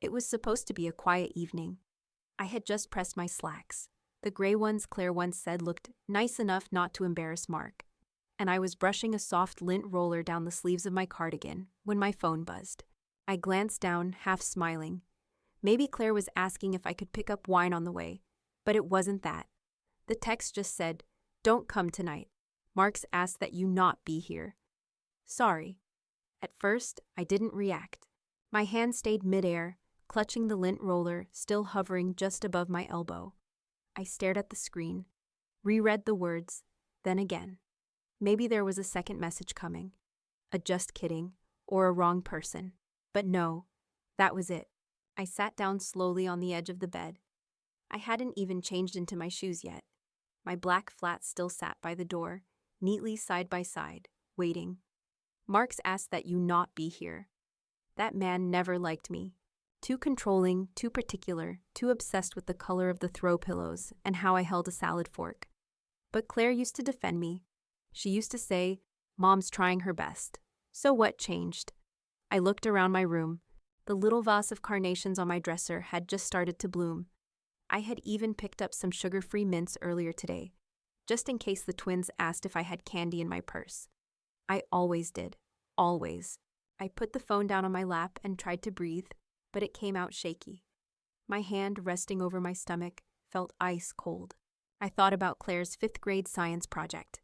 It was supposed to be a quiet evening. I had just pressed my slacks. The gray ones Claire once said looked nice enough not to embarrass Mark. And I was brushing a soft lint roller down the sleeves of my cardigan when my phone buzzed. I glanced down, half smiling. Maybe Claire was asking if I could pick up wine on the way, but it wasn't that. The text just said, "Don't come tonight. Mark's asked that you not be here." Sorry. At first, I didn't react. My hand stayed midair, clutching the lint roller, still hovering just above my elbow. I stared at the screen, reread the words, then again. Maybe there was a second message coming. A just kidding, or a wrong person. But no, that was it. I sat down slowly on the edge of the bed. I hadn't even changed into my shoes yet. My black flats still sat by the door, neatly side by side, waiting. Mark's asked that you not be here. That man never liked me. Too controlling, too particular, too obsessed with the color of the throw pillows and how I held a salad fork. But Claire used to defend me. She used to say, "Mom's trying her best." So what changed? I looked around my room. The little vase of carnations on my dresser had just started to bloom. I had even picked up some sugar-free mints earlier today, just in case the twins asked if I had candy in my purse. I always did. Always. I put the phone down on my lap and tried to breathe, but it came out shaky. My hand, resting over my stomach, felt ice cold. I thought about Claire's 5th grade science project.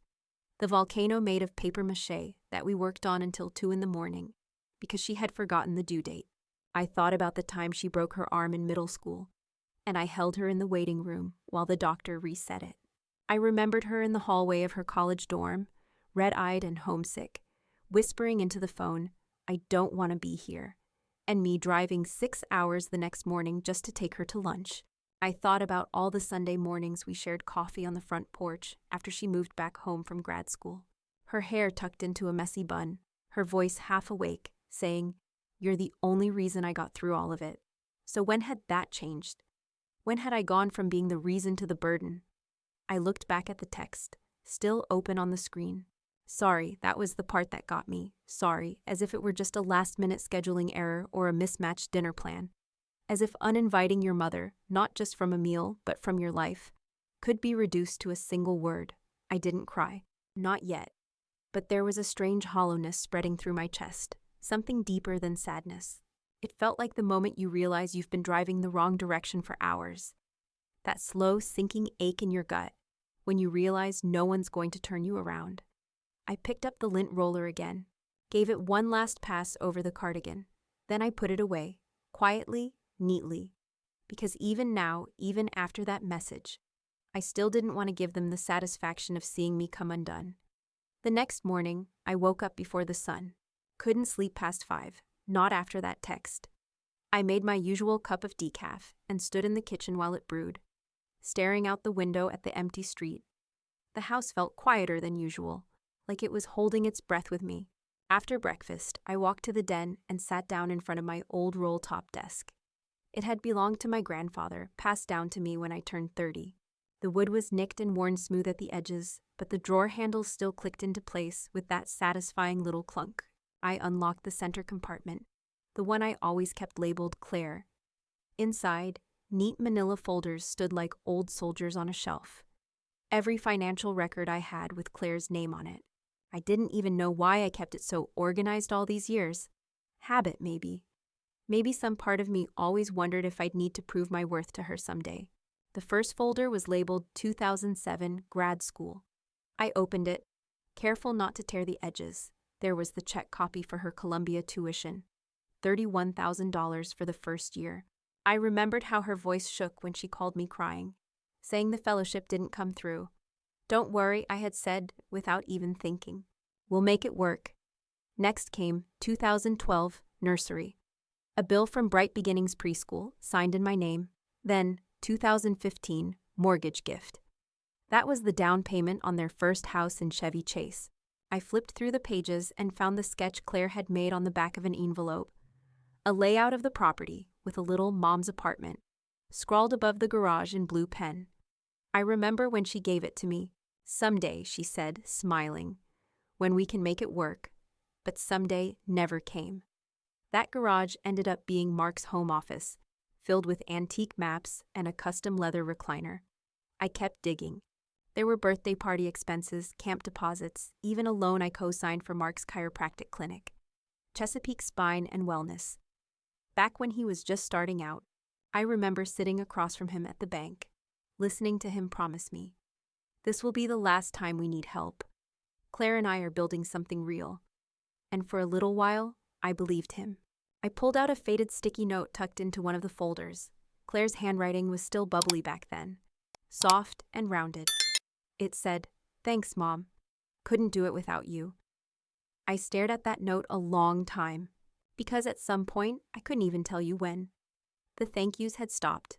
The volcano made of papier-mâché that we worked on until 2 in the morning, because she had forgotten the due date. I thought about the time she broke her arm in middle school, and I held her in the waiting room while the doctor reset it. I remembered her in the hallway of her college dorm, red-eyed and homesick, whispering into the phone, "I don't want to be here," and me driving 6 hours the next morning just to take her to lunch. I thought about all the Sunday mornings we shared coffee on the front porch after she moved back home from grad school. Her hair tucked into a messy bun, her voice half awake, saying, "You're the only reason I got through all of it." So when had that changed? When had I gone from being the reason to the burden? I looked back at the text, still open on the screen. Sorry, that was the part that got me. Sorry, as if it were just a last-minute scheduling error or a mismatched dinner plan. As if uninviting your mother, not just from a meal, but from your life, could be reduced to a single word. I didn't cry. Not yet. But there was a strange hollowness spreading through my chest, something deeper than sadness. It felt like the moment you realize you've been driving the wrong direction for hours. That slow, sinking ache in your gut, when you realize no one's going to turn you around. I picked up the lint roller again, gave it one last pass over the cardigan. Then I put it away, quietly, neatly. Because even now, even after that message, I still didn't want to give them the satisfaction of seeing me come undone. The next morning, I woke up before the sun. Couldn't sleep past 5, not after that text. I made my usual cup of decaf and stood in the kitchen while it brewed, staring out the window at the empty street. The house felt quieter than usual, like it was holding its breath with me. After breakfast, I walked to the den and sat down in front of my old roll-top desk. It had belonged to my grandfather, passed down to me when I turned 30. The wood was nicked and worn smooth at the edges, but the drawer handles still clicked into place with that satisfying little clunk. I unlocked the center compartment, the one I always kept labeled Claire. Inside, neat manila folders stood like old soldiers on a shelf. Every financial record I had with Claire's name on it. I didn't even know why I kept it so organized all these years. Habit, maybe. Maybe some part of me always wondered if I'd need to prove my worth to her someday. The first folder was labeled 2007 Grad School. I opened it, careful not to tear the edges. There was the check copy for her Columbia tuition, $31,000 for the first year. I remembered how her voice shook when she called me crying, saying the fellowship didn't come through. "Don't worry," I had said without even thinking. "We'll make it work." Next came 2012 Nursery. A bill from Bright Beginnings Preschool, signed in my name. Then 2015 Mortgage Gift. That was the down payment on their first house in Chevy Chase. I flipped through the pages and found the sketch Claire had made on the back of an envelope. A layout of the property with a little mom's apartment, scrawled above the garage in blue pen. I remember when she gave it to me. "Someday," she said, smiling, "when we can make it work." But someday never came. That garage ended up being Mark's home office, filled with antique maps and a custom leather recliner. I kept digging. There were birthday party expenses, camp deposits, even a loan I co-signed for Mark's chiropractic clinic. Chesapeake Spine and Wellness. Back when he was just starting out, I remember sitting across from him at the bank, listening to him promise me, "This will be the last time we need help. Claire and I are building something real." And for a little while, I believed him. I pulled out a faded sticky note tucked into one of the folders. Claire's handwriting was still bubbly back then, soft and rounded. It said, "Thanks, Mom. Couldn't do it without you." I stared at that note a long time, because at some point, I couldn't even tell you when. The thank yous had stopped.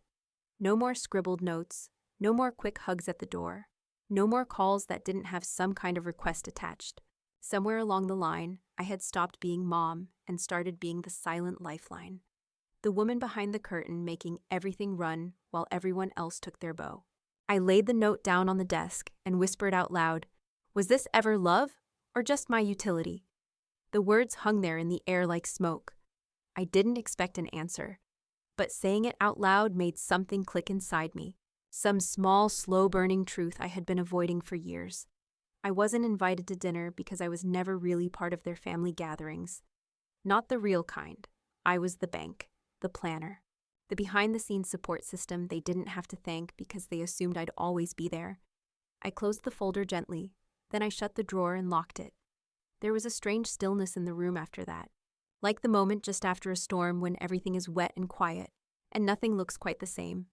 No more scribbled notes, no more quick hugs at the door, no more calls that didn't have some kind of request attached. Somewhere along the line, I had stopped being Mom and started being the silent lifeline. The woman behind the curtain making everything run while everyone else took their bow. I laid the note down on the desk and whispered out loud, "Was this ever love or just my utility?" The words hung there in the air like smoke. I didn't expect an answer, but saying it out loud made something click inside me, some small, slow-burning truth I had been avoiding for years. I wasn't invited to dinner because I was never really part of their family gatherings. Not the real kind. I was the bank, the planner, the behind-the-scenes support system they didn't have to thank because they assumed I'd always be there. I closed the folder gently, then I shut the drawer and locked it. There was a strange stillness in the room after that, like the moment just after a storm when everything is wet and quiet, and nothing looks quite the same.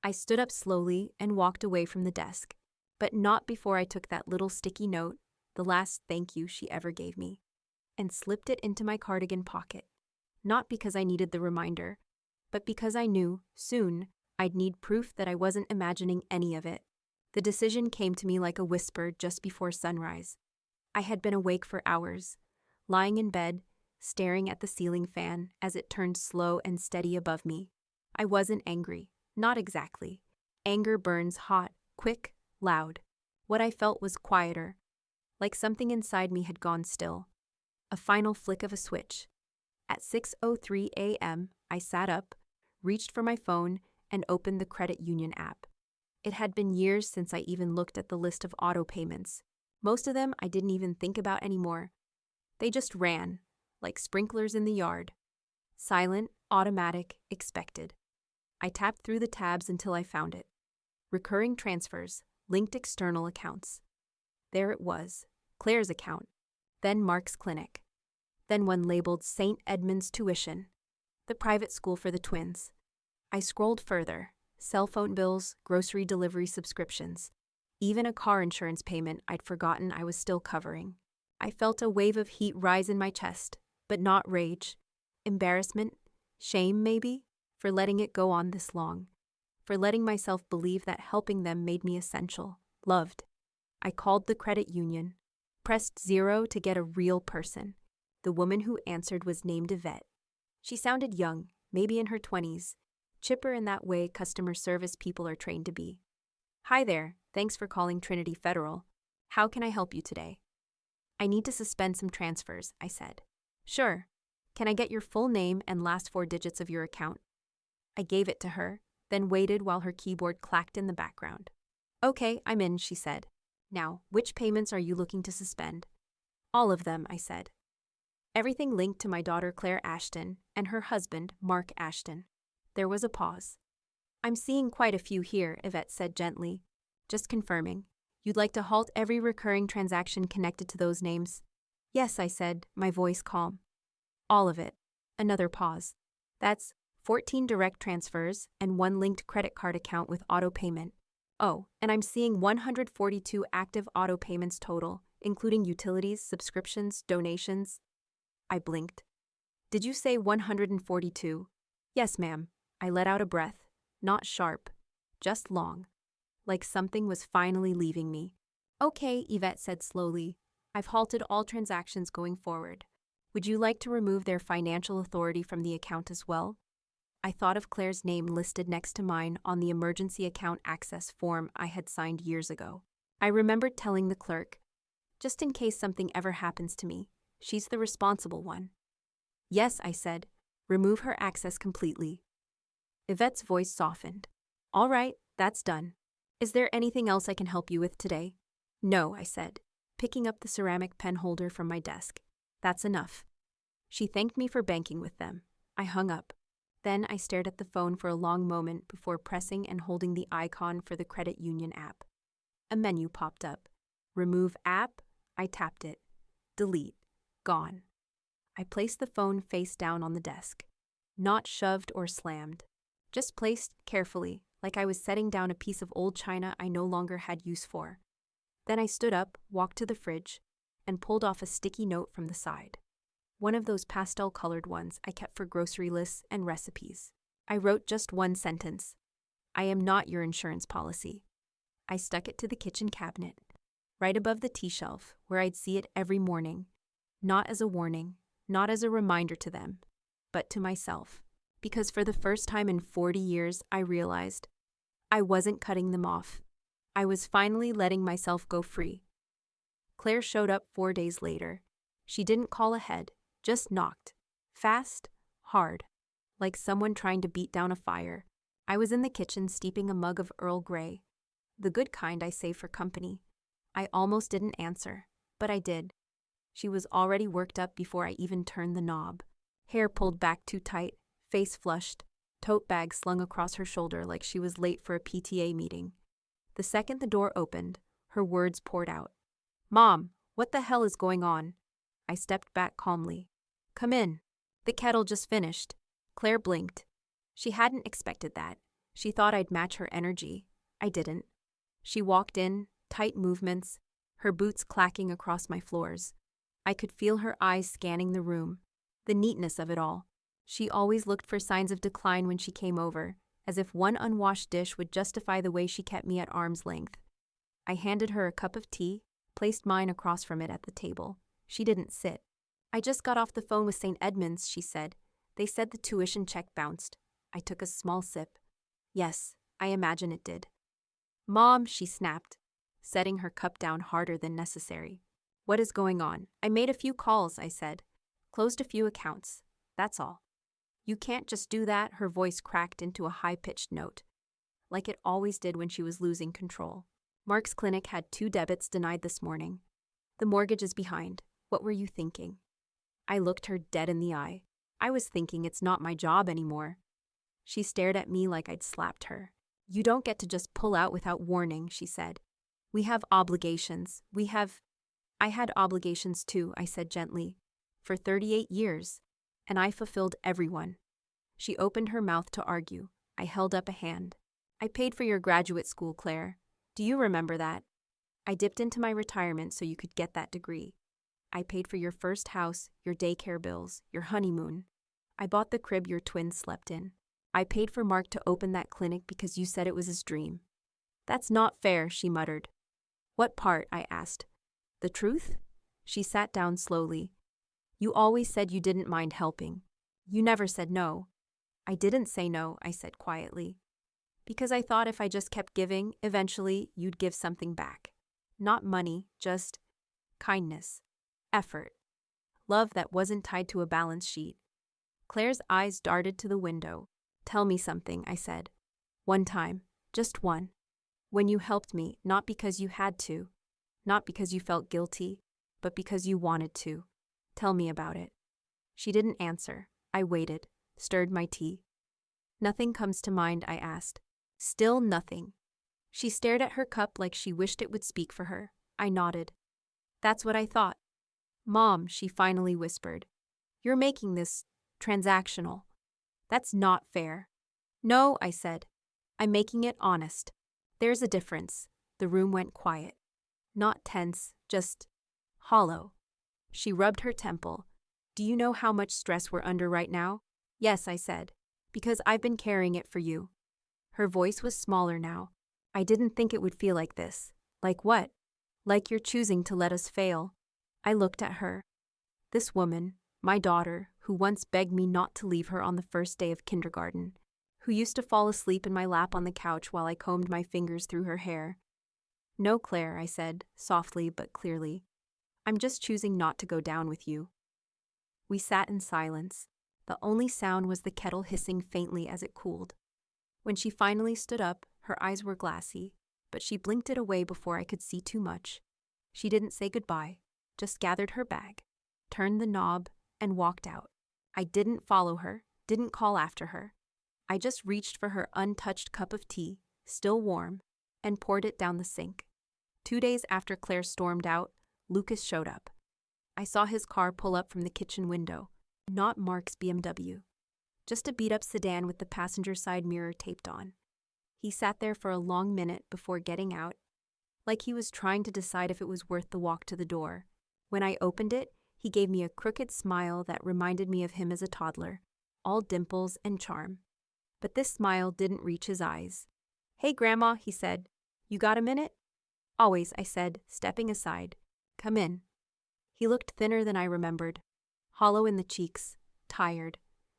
I stood up slowly and walked away from the desk, but not before I took that little sticky note, the last thank you she ever gave me, and slipped it into my cardigan pocket. Not because I needed the reminder, but because I knew, soon, I'd need proof that I wasn't imagining any of it. The decision came to me like a whisper just before sunrise. I had been awake for hours, lying in bed, staring at the ceiling fan as it turned slow and steady above me. I wasn't angry, not exactly. Anger burns hot, quick, loud. What I felt was quieter, like something inside me had gone still. A final flick of a switch. At 6:03 a.m., I sat up, reached for my phone, and opened the credit union app. It had been years since I even looked at the list of auto payments. Most of them I didn't even think about anymore. They just ran, like sprinklers in the yard. Silent, automatic, expected. I tapped through the tabs until I found it. Recurring transfers, linked external accounts. There it was, Claire's account, then Mark's clinic, then one labeled St. Edmund's Tuition, the private school for the twins. I scrolled further, cell phone bills, grocery delivery subscriptions, even a car insurance payment I'd forgotten I was still covering. I felt a wave of heat rise in my chest, but not rage. Embarrassment, shame maybe, for letting it go on this long, for letting myself believe that helping them made me essential, loved. I called the credit union, pressed 0 to get a real person. The woman who answered was named Yvette. She sounded young, maybe in her 20s, chipper in that way customer service people are trained to be. "Hi there, thanks for calling Trinity Federal. How can I help you today?" "I need to suspend some transfers," I said. "Sure. Can I get your full name and last 4 digits of your account?" I gave it to her, then waited while her keyboard clacked in the background. "Okay, I'm in," she said. "Now, which payments are you looking to suspend?" "All of them," I said. Everything linked to my daughter Claire Ashton and her husband, Mark Ashton. There was a pause. "I'm seeing quite a few here," Yvette said gently. "Just confirming. You'd like to halt every recurring transaction connected to those names?" "Yes," I said, my voice calm. "All of it." Another pause. "That's 14 direct transfers and 1 linked credit card account with auto payment. Oh, and I'm seeing 142 active auto payments total, including utilities, subscriptions, donations." I blinked. "Did you say 142? "Yes, ma'am." I let out a breath, not sharp, just long, like something was finally leaving me. "Okay," Yvette said slowly. "I've halted all transactions going forward. Would you like to remove their financial authority from the account as well?" I thought of Claire's name listed next to mine on the emergency account access form I had signed years ago. I remembered telling the clerk, "Just in case something ever happens to me, she's the responsible one." Yes, I said. Remove her access completely. Yvette's voice softened. All right, that's done. Is there anything else I can help you with today? No, I said, picking up the ceramic pen holder from my desk. That's enough. She thanked me for banking with them. I hung up. Then I stared at the phone for a long moment before pressing and holding the icon for the credit union app. A menu popped up. Remove app. I tapped it. Delete. Gone. I placed the phone face down on the desk. Not shoved or slammed. Just placed carefully, like I was setting down a piece of old china I no longer had use for. Then I stood up, walked to the fridge, and pulled off a sticky note from the side. One of those pastel-colored ones I kept for grocery lists and recipes. I wrote just one sentence. I am not your insurance policy. I stuck it to the kitchen cabinet, right above the tea shelf, where I'd see it every morning, not as a warning, not as a reminder to them, but to myself. Because for the first time in 40 years, I realized I wasn't cutting them off. I was finally letting myself go free. Claire showed up 4 days later. She didn't call ahead, just knocked. Fast, hard, like someone trying to beat down a fire. I was in the kitchen steeping a mug of Earl Grey, the good kind I save for company. I almost didn't answer, but I did. She was already worked up before I even turned the knob. Hair pulled back too tight, face flushed, tote bag slung across her shoulder like she was late for a PTA meeting. The second the door opened, her words poured out. Mom, what the hell is going on? I stepped back calmly. Come in. The kettle just finished. Claire blinked. She hadn't expected that. She thought I'd match her energy. I didn't. She walked in, tight movements, her boots clacking across my floors. I could feel her eyes scanning the room, the neatness of it all. She always looked for signs of decline when she came over, as if one unwashed dish would justify the way she kept me at arm's length. I handed her a cup of tea, placed mine across from it at the table. She didn't sit. I just got off the phone with St. Edmund's, she said. They said the tuition check bounced. I took a small sip. Yes, I imagine it did. Mom, she snapped, setting her cup down harder than necessary. What is going on? I made a few calls, I said. Closed a few accounts. That's all. You can't just do that, her voice cracked into a high-pitched note, like it always did when she was losing control. Mark's clinic had 2 debits denied this morning. The mortgage is behind. What were you thinking? I looked her dead in the eye. I was thinking it's not my job anymore. She stared at me like I'd slapped her. You don't get to just pull out without warning, she said. We have obligations. I had obligations too, I said gently. For 38 years. And I fulfilled everyone. She opened her mouth to argue. I held up a hand. I paid for your graduate school, Claire. Do you remember that? I dipped into my retirement so you could get that degree. I paid for your first house, your daycare bills, your honeymoon. I bought the crib your twins slept in. I paid for Mark to open that clinic because you said it was his dream. That's not fair, she muttered. What part? I asked. The truth? She sat down slowly. You always said you didn't mind helping. You never said no. I didn't say no, I said quietly. Because I thought if I just kept giving, eventually you'd give something back. Not money, just kindness, effort, love that wasn't tied to a balance sheet. Claire's eyes darted to the window. Tell me something, I said. One time, just one. When you helped me, not because you had to, not because you felt guilty, but because you wanted to. Tell me about it. She didn't answer. I waited, stirred my tea. Nothing comes to mind, I asked. Still nothing. She stared at her cup like she wished it would speak for her. I nodded. That's what I thought. Mom, she finally whispered. You're making this transactional. That's not fair. No, I said. I'm making it honest. There's a difference. The room went quiet. Not tense, just hollow. She rubbed her temple. Do you know how much stress we're under right now? Yes, I said. Because I've been carrying it for you. Her voice was smaller now. I didn't think it would feel like this. Like what? Like you're choosing to let us fail. I looked at her. This woman, my daughter, who once begged me not to leave her on the first day of kindergarten, who used to fall asleep in my lap on the couch while I combed my fingers through her hair. No, Claire, I said, softly but clearly. I'm just choosing not to go down with you. We sat in silence. The only sound was the kettle hissing faintly as it cooled. When she finally stood up, her eyes were glassy, but she blinked it away before I could see too much. She didn't say goodbye, just gathered her bag, turned the knob, and walked out. I didn't follow her, didn't call after her. I just reached for her untouched cup of tea, still warm, and poured it down the sink. 2 days after Claire stormed out, Lucas showed up. I saw his car pull up from the kitchen window, not Mark's BMW. Just a beat-up sedan with the passenger side mirror taped on. He sat there for a long minute before getting out, like he was trying to decide if it was worth the walk to the door. When I opened it, he gave me a crooked smile that reminded me of him as a toddler, all dimples and charm. But this smile didn't reach his eyes. "Hey, Grandma," he said. "You got a minute?" "Always," I said, stepping aside. "Come in." He looked thinner than I remembered, hollow in the cheeks, tired.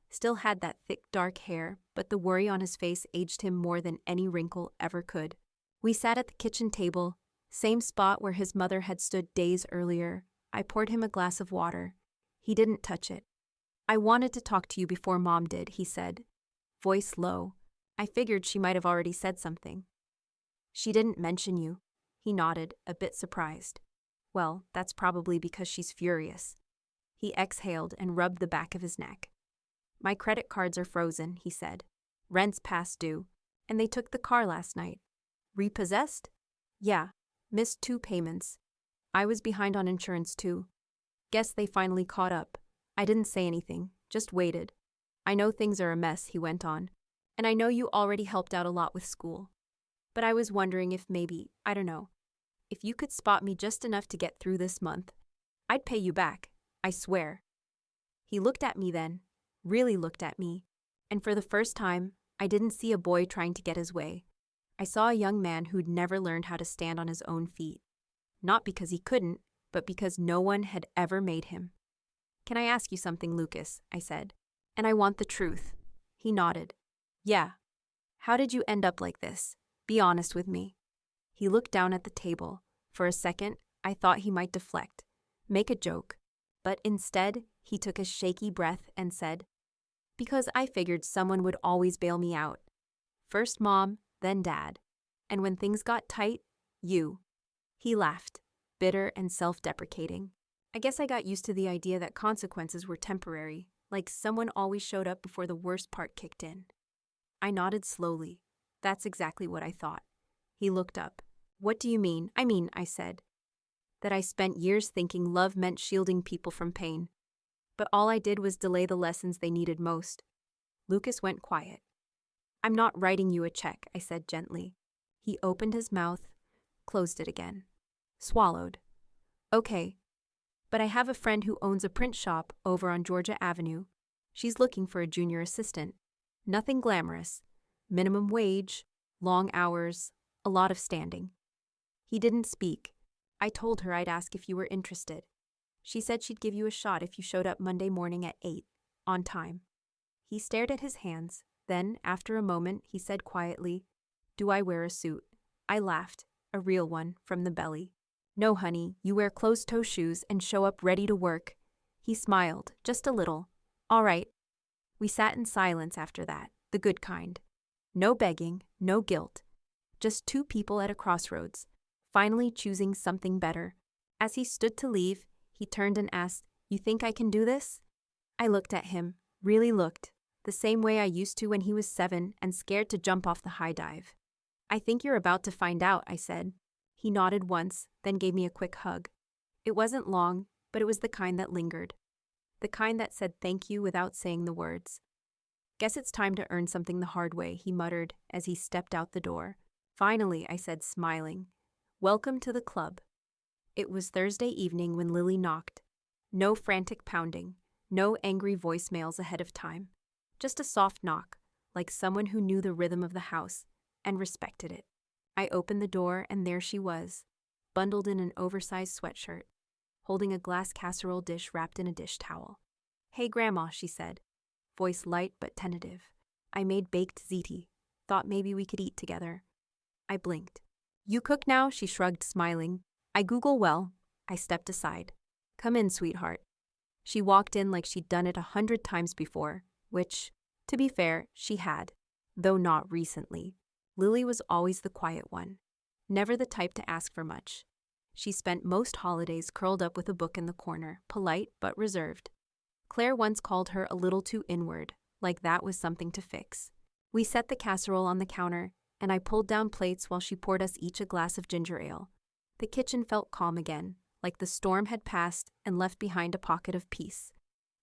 Still had that thick, dark hair, but the worry on his face aged him more than any wrinkle ever could. We sat at the kitchen table, same spot where his mother had stood days earlier. I poured him a glass of water. He didn't touch it. "I wanted to talk to you before Mom did," he said, voice low. I figured she might have already said something. "She didn't mention you." He nodded, a bit surprised. "Well, that's probably because she's furious." He exhaled and rubbed the back of his neck. "My credit cards are frozen," he said. "Rent's past due, and they took the car last night." "Repossessed?" "Yeah, missed 2 payments. I was behind on insurance too. Guess they finally caught up." I didn't say anything, just waited. "I know things are a mess," he went on, "and I know you already helped out a lot with school. But I was wondering if maybe, I don't know, if you could spot me just enough to get through this month. I'd pay you back, I swear." He looked at me then, really looked at me, and for the first time, I didn't see a boy trying to get his way. I saw a young man who'd never learned how to stand on his own feet. Not because he couldn't, but because no one had ever made him. "Can I ask you something, Lucas?" I said. "And I want the truth." He nodded. "Yeah. How did you end up like this? Be honest with me." He looked down at the table. For a second, I thought he might deflect, make a joke. But instead, he took a shaky breath and said, "Because I figured someone would always bail me out. First Mom, then Dad. And when things got tight, you." He laughed, bitter and self-deprecating. I guess I got used to the idea that consequences were temporary, like someone always showed up before the worst part kicked in. I nodded slowly. "That's exactly what I thought." He looked up. "What do you mean?" I said. "That I spent years thinking love meant shielding people from pain. But all I did was delay the lessons they needed most." Lucas went quiet. "I'm not writing you a check," I said gently. He opened his mouth, closed it again. Swallowed. "Okay. But I have a friend who owns a print shop over on Georgia Avenue. She's looking for a junior assistant. Nothing glamorous. Minimum wage, long hours, a lot of standing." He didn't speak. I told her I'd ask if you were interested. She said she'd give you a shot if you showed up Monday morning at 8, on time. He stared at his hands. Then, after a moment, he said quietly, "Do I wear a suit?" I laughed, a real one, from the belly. "No, honey, you wear closed-toe shoes and show up ready to work." He smiled, just a little. "All right." We sat in silence after that, the good kind. No begging, no guilt. Just 2 people at a crossroads, finally choosing something better. As he stood to leave, he turned and asked, "You think I can do this?" I looked at him, really looked, the same way I used to when he was 7 and scared to jump off the high dive. "I think you're about to find out," I said. He nodded once, then gave me a quick hug. It wasn't long, but it was the kind that lingered. The kind that said thank you without saying the words. "Guess it's time to earn something the hard way," he muttered as he stepped out the door. "Finally," I said, smiling. "Welcome to the club." It was Thursday evening when Lily knocked. No frantic pounding, no angry voicemails ahead of time. Just a soft knock, like someone who knew the rhythm of the house and respected it. I opened the door and there she was, bundled in an oversized sweatshirt, holding a glass casserole dish wrapped in a dish towel. "Hey, Grandma," she said, voice light but tentative. "I made baked ziti. Thought maybe we could eat together." I blinked. "You cook now?" She shrugged, smiling. "I Google well." I stepped aside. "Come in, sweetheart." She walked in like she'd done it 100 times before, which, to be fair, she had, though not recently. Lily was always the quiet one, never the type to ask for much. She spent most holidays curled up with a book in the corner, polite but reserved. Claire once called her a little too inward, like that was something to fix. We set the casserole on the counter, and I pulled down plates while she poured us each a glass of ginger ale. The kitchen felt calm again, like the storm had passed and left behind a pocket of peace.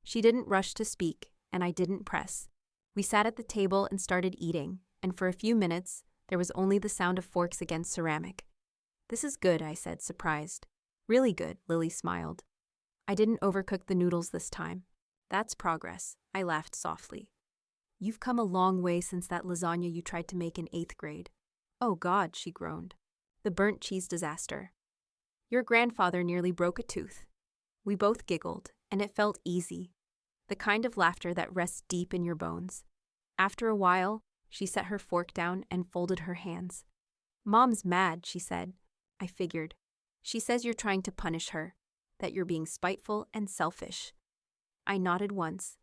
She didn't rush to speak, and I didn't press. We sat at the table and started eating, and for a few minutes, there was only the sound of forks against ceramic. "This is good," I said, surprised. "Really good," Lily smiled. "I didn't overcook the noodles this time." "That's progress," I laughed softly. "You've come a long way since that lasagna you tried to make in 8th grade. "Oh God," she groaned. "The burnt cheese disaster. Your grandfather nearly broke a tooth." We both giggled, and it felt easy, the kind of laughter that rests deep in your bones. After a while, she set her fork down and folded her hands. "Mom's mad," she said. I figured. "She says you're trying to punish her, that you're being spiteful and selfish." I nodded once.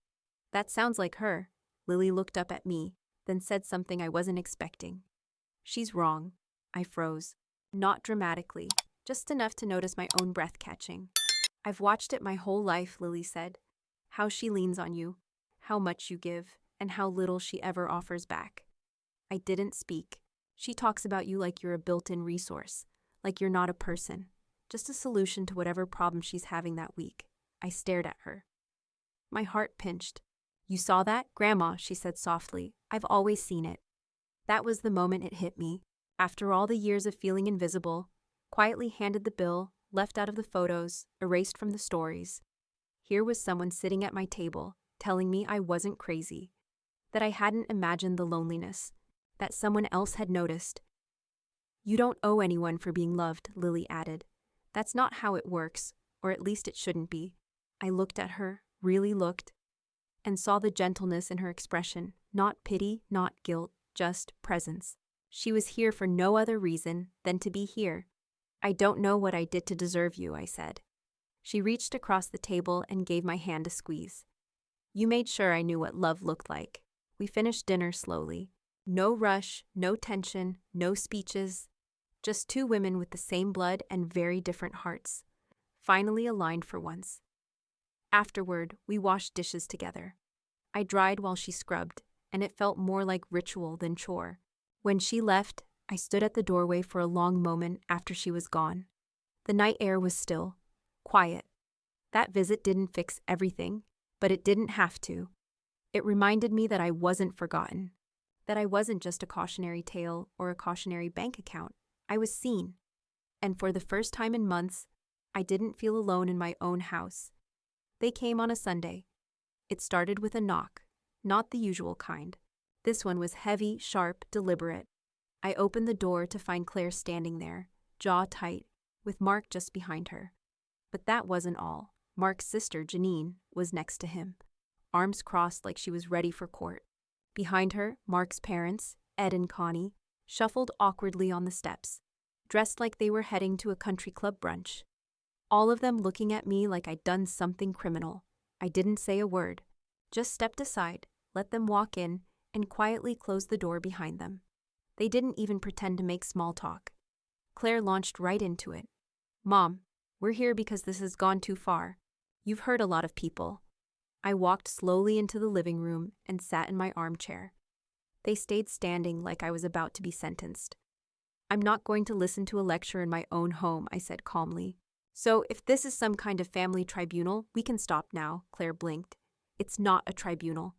"That sounds like her." Lily looked up at me, then said something I wasn't expecting. "She's wrong." I froze. Not dramatically, just enough to notice my own breath catching. "I've watched it my whole life," Lily said. "How she leans on you, how much you give, and how little she ever offers back." I didn't speak. "She talks about you like you're a built-in resource, like you're not a person, just a solution to whatever problem she's having that week." I stared at her. My heart pinched. "You saw that, Grandma," she said softly. "I've always seen it." That was the moment it hit me. After all the years of feeling invisible, quietly handed the bill, left out of the photos, erased from the stories. Here was someone sitting at my table, telling me I wasn't crazy, that I hadn't imagined the loneliness, that someone else had noticed. "You don't owe anyone for being loved," Lily added. "That's not how it works, or at least it shouldn't be." I looked at her, really looked, and saw the gentleness in her expression, not pity, not guilt, just presence. She was here for no other reason than to be here. "I don't know what I did to deserve you," I said. She reached across the table and gave my hand a squeeze. "You made sure I knew what love looked like." We finished dinner slowly. No rush, no tension, no speeches. Just two women with the same blood and very different hearts, finally aligned for once. Afterward, we washed dishes together. I dried while she scrubbed, and it felt more like ritual than chore. When she left, I stood at the doorway for a long moment after she was gone. The night air was still, quiet. That visit didn't fix everything, but it didn't have to. It reminded me that I wasn't forgotten, that I wasn't just a cautionary tale or a cautionary bank account. I was seen. And for the first time in months, I didn't feel alone in my own house. They came on a Sunday. It started with a knock, not the usual kind. This one was heavy, sharp, deliberate. I opened the door to find Claire standing there, jaw tight, with Mark just behind her. But that wasn't all. Mark's sister, Janine, was next to him, arms crossed like she was ready for court. Behind her, Mark's parents, Ed and Connie, shuffled awkwardly on the steps, dressed like they were heading to a country club brunch. All of them looking at me like I'd done something criminal. I didn't say a word, just stepped aside, let them walk in, and quietly closed the door behind them. They didn't even pretend to make small talk. Claire launched right into it. "Mom, we're here because this has gone too far. You've hurt a lot of people." I walked slowly into the living room and sat in my armchair. They stayed standing like I was about to be sentenced. "I'm not going to listen to a lecture in my own home," I said calmly. "So if this is some kind of family tribunal, we can stop now," Claire blinked. "It's not a tribunal.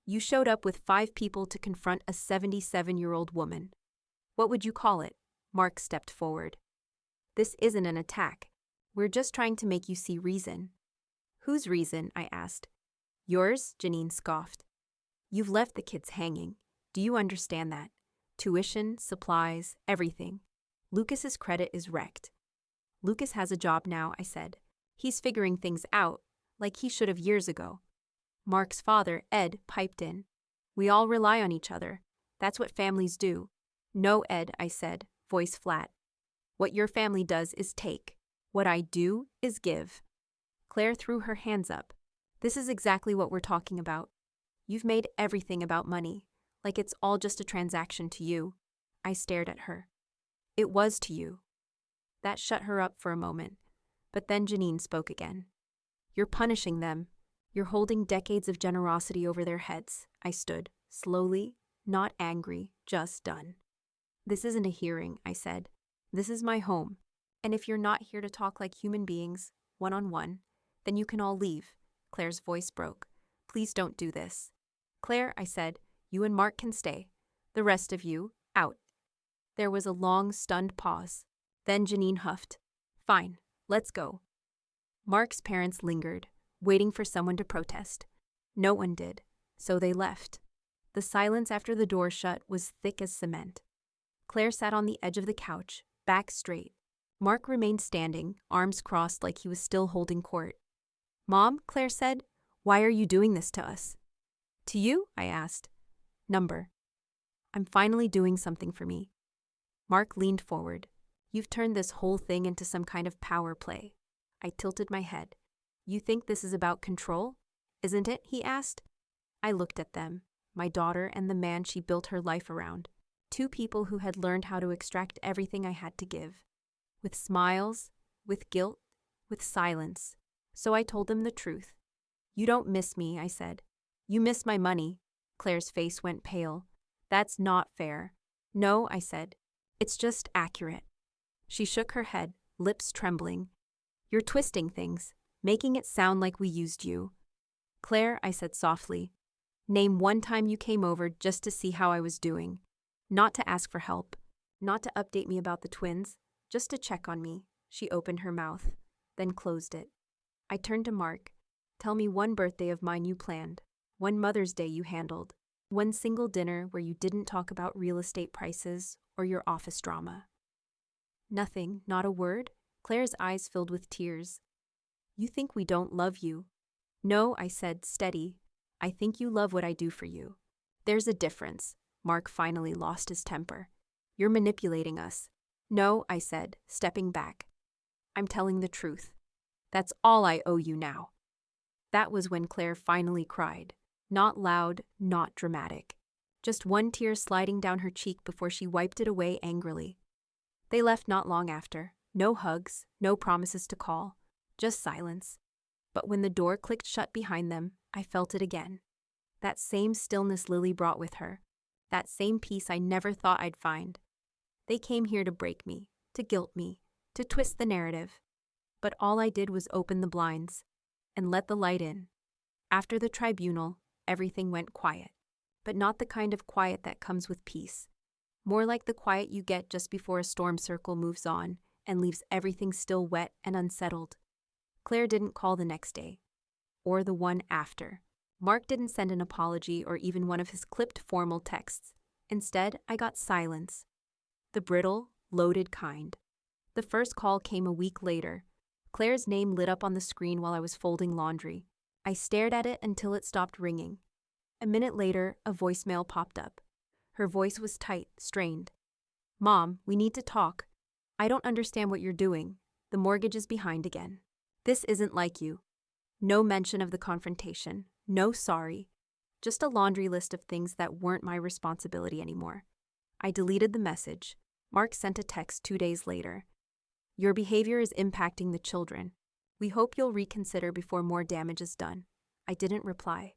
You showed up with 5 people to confront a 77-year-old woman. What would you call it?" Mark stepped forward. "This isn't an attack. We're just trying to make you see reason." "Whose reason?" I asked. "Yours," Janine scoffed. "You've left the kids hanging. Do you understand that? Tuition, supplies, everything. Lucas's credit is wrecked." "Lucas has a job now," I said. "He's figuring things out, like he should have years ago." Mark's father, Ed, piped in. "We all rely on each other. That's what families do." "No, Ed," I said, voice flat. "What your family does is take. What I do is give." Claire threw her hands up. This is exactly what we're talking about. You've made everything about money, like it's all just a transaction to you. I stared at her. It was to you. That shut her up for a moment, but then Janine spoke again. You're punishing them. You're holding decades of generosity over their heads. I stood, slowly, not angry, just done. This isn't a hearing, I said. This is my home. And if you're not here to talk like human beings, one-on-one, then you can all leave. Claire's voice broke. Please don't do this. Claire, I said, you and Mark can stay. The rest of you, out. There was a long, stunned pause. Then Janine huffed. Fine, let's go. Mark's parents lingered, waiting for someone to protest. No one did, so they left. The silence after the door shut was thick as cement. Claire sat on the edge of the couch, back straight. Mark remained standing, arms crossed like he was still holding court. Mom, Claire said, why are you doing this to us? To you? I asked. Number. I'm finally doing something for me. Mark leaned forward. You've turned this whole thing into some kind of power play. I tilted my head. You think this is about control? Isn't it? He asked. I looked at them, my daughter and the man she built her life around. Two people who had learned how to extract everything I had to give. With smiles, with guilt, with silence. So I told them the truth. You don't miss me, I said. You miss my money. Claire's face went pale. That's not fair. No, I said. It's just accurate. She shook her head, lips trembling. You're twisting things, making it sound like we used you. Claire, I said softly, name one time you came over just to see how I was doing. Not to ask for help, not to update me about the twins, just to check on me. She opened her mouth, then closed it. I turned to Mark. Tell me one birthday of mine you planned, one Mother's Day you handled, one single dinner where you didn't talk about real estate prices or your office drama. Nothing, not a word. Claire's eyes filled with tears. You think we don't love you? No, I said, steady. I think you love what I do for you. There's a difference. Mark finally lost his temper. You're manipulating us. No, I said, stepping back. I'm telling the truth. That's all I owe you now. That was when Claire finally cried. Not loud, not dramatic. Just one tear sliding down her cheek before she wiped it away angrily. They left not long after. No hugs, no promises to call, just silence. But when the door clicked shut behind them, I felt it again. That same stillness Lily brought with her. That same peace I never thought I'd find. They came here to break me, to guilt me, to twist the narrative. But all I did was open the blinds and let the light in. After the tribunal, everything went quiet. But not the kind of quiet that comes with peace. More like the quiet you get just before a storm circle moves on and leaves everything still wet and unsettled. Claire didn't call the next day, or the one after. Mark didn't send an apology or even one of his clipped formal texts. Instead, I got silence. The brittle, loaded kind. The first call came a week later. Claire's name lit up on the screen while I was folding laundry. I stared at it until it stopped ringing. A minute later, a voicemail popped up. Her voice was tight, strained. Mom, we need to talk. I don't understand what you're doing. The mortgage is behind again. This isn't like you. No mention of the confrontation. No sorry. Just a laundry list of things that weren't my responsibility anymore. I deleted the message. Mark sent a text 2 days later. Your behavior is impacting the children. We hope you'll reconsider before more damage is done. I didn't reply.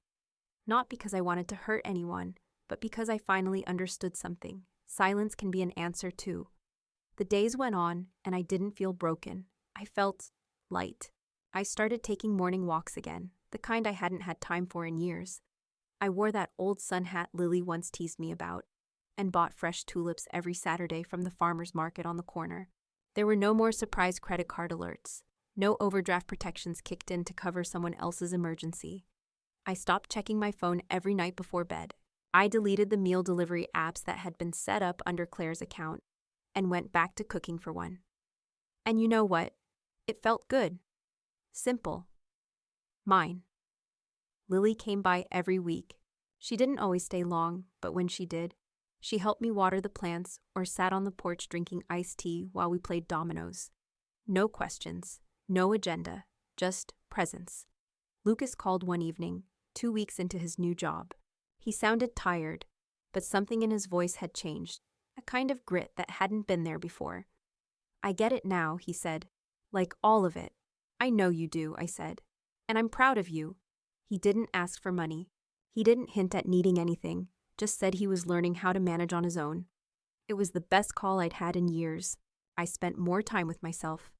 Not because I wanted to hurt anyone, but because I finally understood something. Silence can be an answer too. The days went on, and I didn't feel broken. I felt light. I started taking morning walks again, the kind I hadn't had time for in years. I wore that old sun hat Lily once teased me about, and bought fresh tulips every Saturday from the farmer's market on the corner. There were no more surprise credit card alerts. No overdraft protections kicked in to cover someone else's emergency. I stopped checking my phone every night before bed. I deleted the meal delivery apps that had been set up under Claire's account and went back to cooking for one. And you know what? It felt good. Simple. Mine. Lily came by every week. She didn't always stay long, but when she did, she helped me water the plants or sat on the porch drinking iced tea while we played dominoes. No questions, no agenda, just presence. Lucas called one evening, 2 weeks into his new job. He sounded tired, but something in his voice had changed, a kind of grit that hadn't been there before. "I get it now," he said. "Like all of it." "I know you do," I said. "And I'm proud of you." He didn't ask for money. He didn't hint at needing anything, just said he was learning how to manage on his own. It was the best call I'd had in years. I spent more time with myself.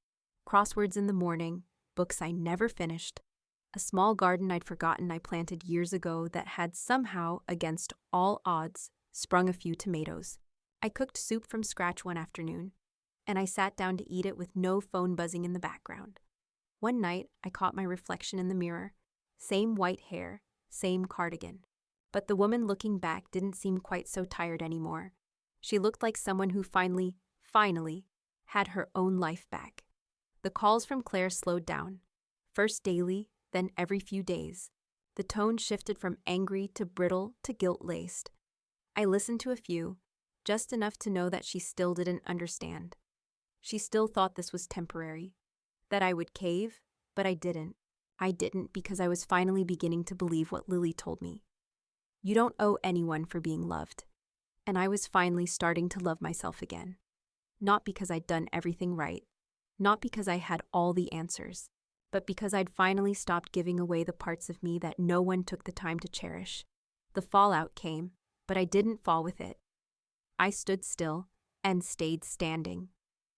Crosswords in the morning, books I never finished, a small garden I'd forgotten I planted years ago that had somehow, against all odds, sprung a few tomatoes. I cooked soup from scratch one afternoon, and I sat down to eat it with no phone buzzing in the background. One night, I caught my reflection in the mirror. Same white hair, same cardigan. But the woman looking back didn't seem quite so tired anymore. She looked like someone who finally, had her own life back. The calls from Claire slowed down. First daily, then every few days. The tone shifted from angry to brittle to guilt-laced. I listened to a few, just enough to know that she still didn't understand. She still thought this was temporary, that I would cave, but I didn't. I didn't because I was finally beginning to believe what Lily told me. You don't owe anyone for being loved. And I was finally starting to love myself again. Not because I'd done everything right, not because I had all the answers, but because I'd finally stopped giving away the parts of me that no one took the time to cherish. The fallout came, but I didn't fall with it. I stood still and stayed standing.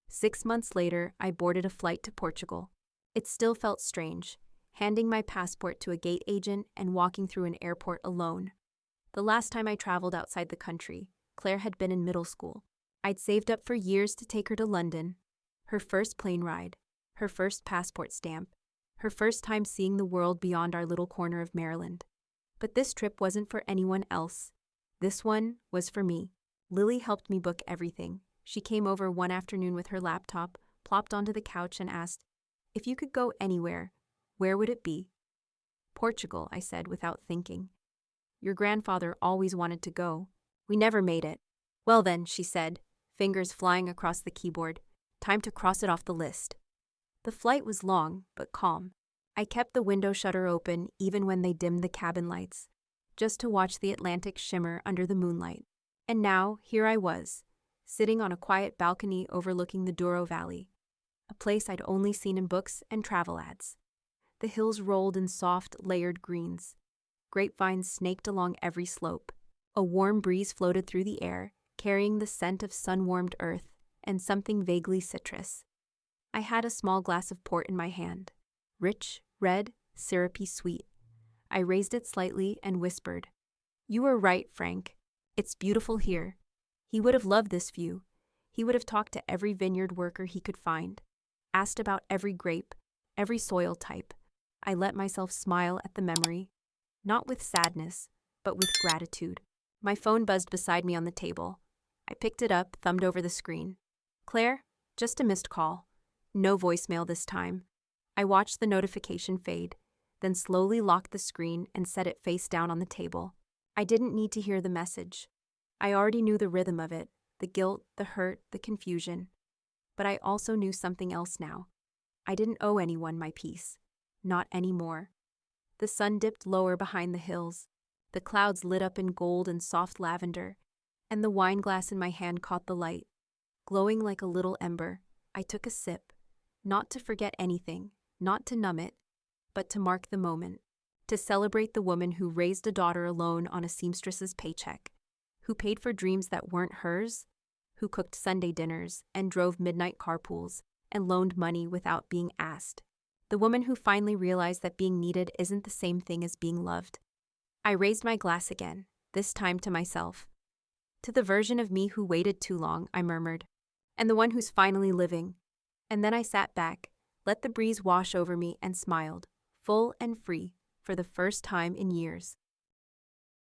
6 months later, I boarded a flight to Portugal. It still felt strange, handing my passport to a gate agent and walking through an airport alone. The last time I traveled outside the country, Claire had been in middle school. I'd saved up for years to take her to London. Her first plane ride, her first passport stamp, her first time seeing the world beyond our little corner of Maryland. But this trip wasn't for anyone else. This one was for me. Lily helped me book everything. She came over one afternoon with her laptop, plopped onto the couch and asked, "If you could go anywhere, where would it be?" "Portugal," I said without thinking. "Your grandfather always wanted to go. We never made it." "Well then," she said, fingers flying across the keyboard, "time to cross it off the list." The flight was long, but calm. I kept the window shutter open even when they dimmed the cabin lights, just to watch the Atlantic shimmer under the moonlight. And now, here I was, sitting on a quiet balcony overlooking the Douro Valley, a place I'd only seen in books and travel ads. The hills rolled in soft, layered greens. Grapevines snaked along every slope. A warm breeze floated through the air, carrying the scent of sun-warmed earth and something vaguely citrus. I had a small glass of port in my hand. Rich, red, syrupy sweet. I raised it slightly and whispered, "You were right, Frank. It's beautiful here." He would have loved this view. He would have talked to every vineyard worker he could find, asked about every grape, every soil type. I let myself smile at the memory, not with sadness, but with gratitude. My phone buzzed beside me on the table. I picked it up, thumbed over the screen. "Claire, just a missed call." No voicemail this time. I watched the notification fade, then slowly locked the screen and set it face down on the table. I didn't need to hear the message. I already knew the rhythm of it, the guilt, the hurt, the confusion. But I also knew something else now. I didn't owe anyone my peace. Not anymore. The sun dipped lower behind the hills. The clouds lit up in gold and soft lavender, and the wine glass in my hand caught the light. Glowing like a little ember, I took a sip, not to forget anything, not to numb it, but to mark the moment, to celebrate the woman who raised a daughter alone on a seamstress's paycheck, who paid for dreams that weren't hers, who cooked Sunday dinners and drove midnight carpools and loaned money without being asked. The woman who finally realized that being needed isn't the same thing as being loved. I raised my glass again, this time to myself. "To the version of me who waited too long," I murmured, "and the one who's finally living." And then I sat back, let the breeze wash over me and smiled, full and free, for the first time in years.